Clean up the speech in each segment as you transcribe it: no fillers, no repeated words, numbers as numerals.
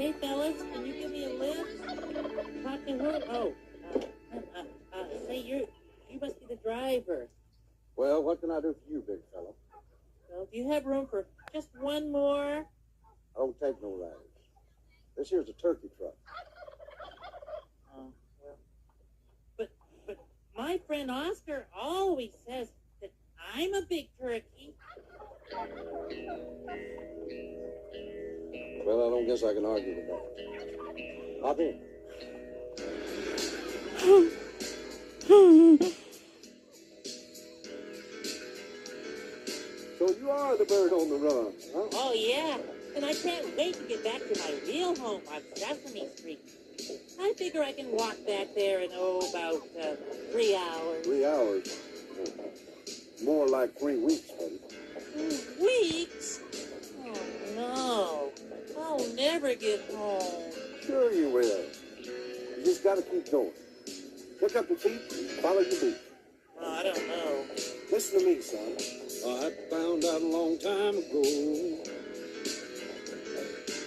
Hey, fellas, can you give me a lift? Talk to who? Oh, say you must be the driver. Well, what can I do for you, big fella? Well, do you have room for just one more? I don't take no riders. This here's a turkey truck. Oh, well. But my friend Oscar always says that I'm a big turkey. Well, I don't guess I can argue with that. Hop in. So you are the bird on the run, huh? Oh, yeah. And I can't wait to get back to my real home on Sesame Street. I figure I can walk back there in, about 3 hours. 3 hours? More like 3 weeks, buddy. 2 weeks? Oh, no. I'll never get home. Sure you will. You just gotta keep going. Pick up your feet and follow your beat. Well, I don't know. Listen to me, son. I found out a long time ago.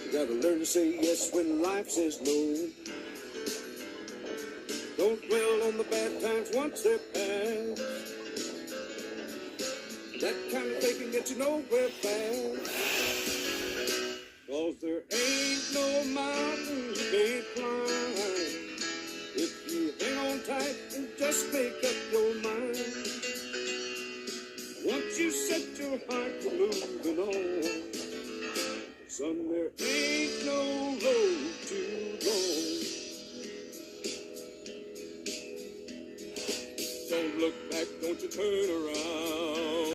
You gotta learn to say yes when life says no. Don't dwell on the bad times once they're past. That kind of thing can get you nowhere fast. 'Cause there ain't no mountain you can't climb. If you hang on tight and just make up your mind. Once you set your heart to moving on, son, there ain't no road too long. Don't look back, don't you turn around.